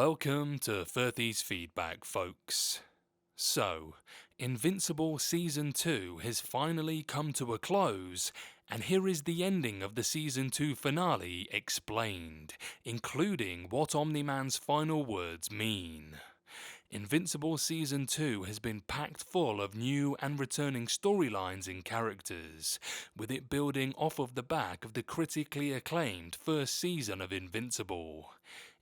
Welcome to 30's Feedback, folks. So, Invincible Season 2 has finally come to a close, and here is the ending of the Season 2 finale explained, including what Omni-Man's final words mean. Invincible Season 2 has been packed full of new and returning storylines and characters, with it building off of the back of the critically acclaimed first season of Invincible.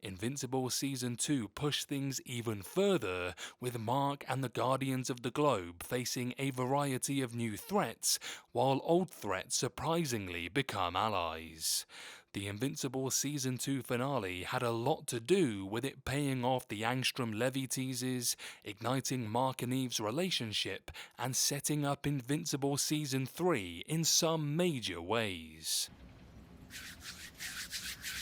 Invincible Season 2 pushed things even further, with Mark and the Guardians of the Globe facing a variety of new threats, while old threats surprisingly become allies. The Invincible Season 2 finale had a lot to do with it paying off the Angstrom-Levy teases, igniting Mark and Eve's relationship, and setting up Invincible Season 3 in some major ways.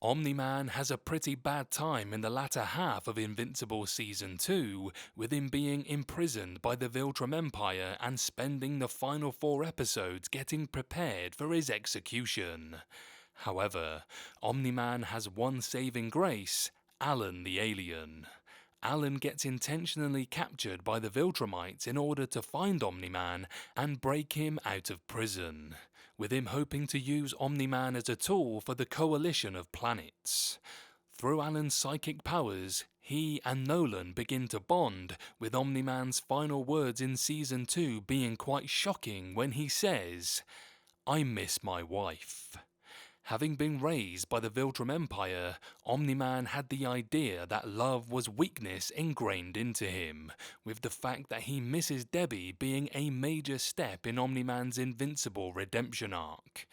Omni-Man has a pretty bad time in the latter half of Invincible Season 2, with him being imprisoned by the Viltrum Empire and spending the final 4 episodes getting prepared for his execution. However, Omni-Man has one saving grace: Alan the alien. Alan gets intentionally captured by the Viltrumites in order to find Omni-Man and break him out of prison, with him hoping to use Omni-Man as a tool for the coalition of planets. Through Alan's psychic powers, he and Nolan begin to bond, with Omni-Man's final words in Season 2 being quite shocking when he says, "I miss my wife." Having been raised by the Viltrum Empire, Omni-Man had the idea that love was weakness ingrained into him, with the fact that he misses Debbie being a major step in Omni-Man's Invincible redemption arc.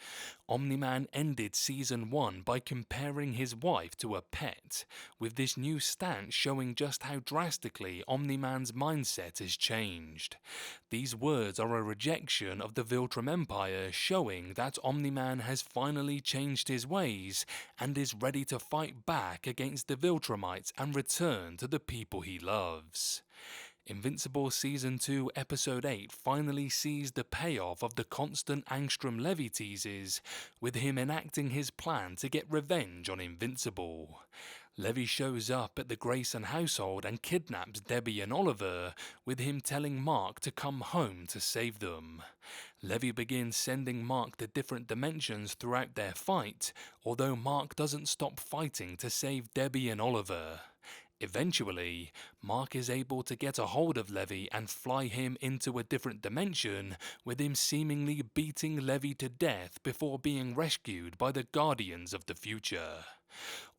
Omni-Man ended Season 1 by comparing his wife to a pet, with this new stance showing just how drastically Omni-Man's mindset has changed. These words are a rejection of the Viltrum Empire, showing that Omni-Man has finally changed his ways and is ready to fight back against the Viltrumites and return to the people he loves. Invincible Season 2 Episode 8 finally sees the payoff of the constant Angstrom-Levy teases, with him enacting his plan to get revenge on Invincible. Levy shows up at the Grayson household and kidnaps Debbie and Oliver, with him telling Mark to come home to save them. Levy begins sending Mark to different dimensions throughout their fight, although Mark doesn't stop fighting to save Debbie and Oliver. Eventually, Mark is able to get a hold of Levy and fly him into a different dimension, with him seemingly beating Levy to death before being rescued by the Guardians of the Future.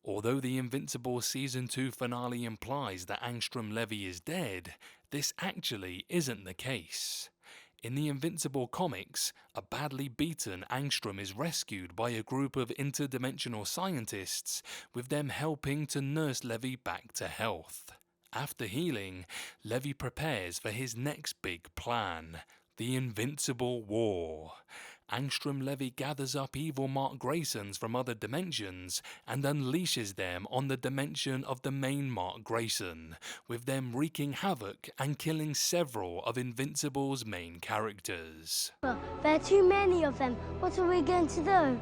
Although the Invincible Season 2 finale implies that Angstrom-Levy is dead, this actually isn't the case. In the Invincible comics, a badly beaten Angstrom is rescued by a group of interdimensional scientists, with them helping to nurse Levy back to health. After healing, Levy prepares for his next big plan: the Invincible War. Angstrom-Levy gathers up evil Mark Graysons from other dimensions and unleashes them on the dimension of the main Mark Grayson, with them wreaking havoc and killing several of Invincible's main characters. Well, there are too many of them. What are we going to do?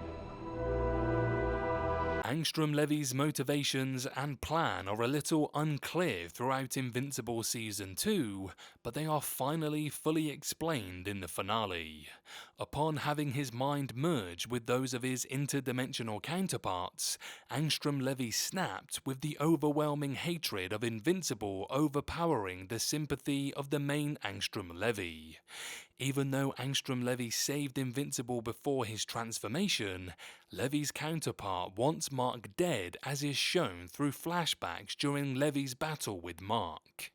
Angstrom-Levy's motivations and plan are a little unclear throughout Invincible Season 2, but they are finally fully explained in the finale. Upon having his mind merge with those of his interdimensional counterparts, Angstrom-Levy snapped, with the overwhelming hatred of Invincible overpowering the sympathy of the main Angstrom-Levy. Even though Angstrom-Levy saved Invincible before his transformation, Levy's counterpart wants Mark dead, as is shown through flashbacks during Levy's battle with Mark.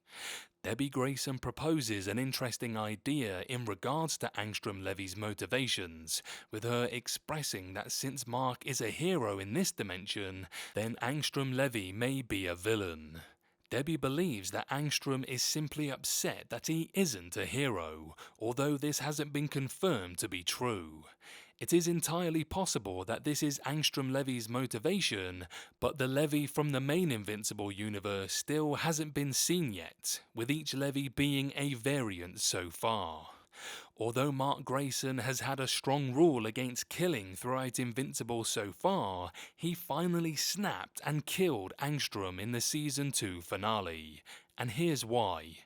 Debbie Grayson proposes an interesting idea in regards to Angstrom-Levy's motivations, with her expressing that since Mark is a hero in this dimension, then Angstrom-Levy may be a villain. Debbie believes that Angstrom is simply upset that he isn't a hero, although this hasn't been confirmed to be true. It is entirely possible that this is Angstrom-Levy's motivation, but the Levy from the main Invincible universe still hasn't been seen yet, with each Levy being a variant so far. Although Mark Grayson has had a strong rule against killing throughout Invincible so far, he finally snapped and killed Angstrom in the Season 2 finale. And here's why.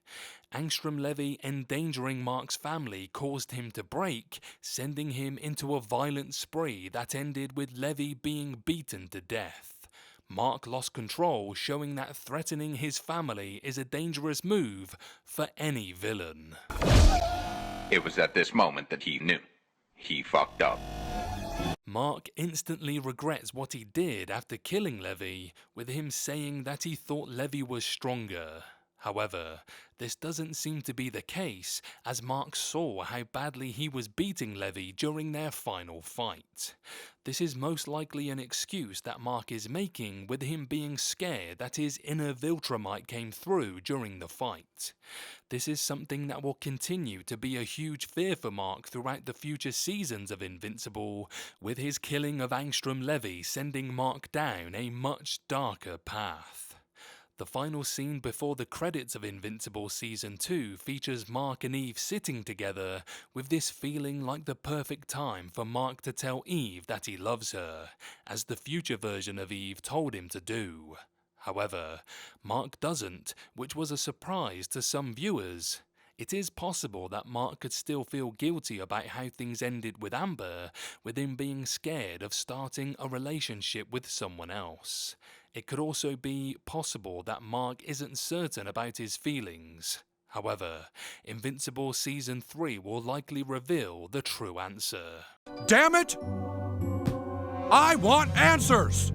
Angstrom Levy endangering Mark's family caused him to break, sending him into a violent spree that ended with Levy being beaten to death. Mark lost control, showing that threatening his family is a dangerous move for any villain. It was at this moment that he knew. He fucked up. Mark instantly regrets what he did after killing Levy, with him saying that he thought Levy was stronger. However, this doesn't seem to be the case, as Mark saw how badly he was beating Levy during their final fight. This is most likely an excuse that Mark is making, with him being scared that his inner Viltrumite came through during the fight. This is something that will continue to be a huge fear for Mark throughout the future seasons of Invincible, with his killing of Angstrom Levy sending Mark down a much darker path. The final scene before the credits of Invincible Season 2 features Mark and Eve sitting together, with this feeling like the perfect time for Mark to tell Eve that he loves her, as the future version of Eve told him to do. However, Mark doesn't, which was a surprise to some viewers. It is possible that Mark could still feel guilty about how things ended with Amber, with him being scared of starting a relationship with someone else. It could also be possible that Mark isn't certain about his feelings. However, Invincible Season 3 will likely reveal the true answer. Damn it! I want answers!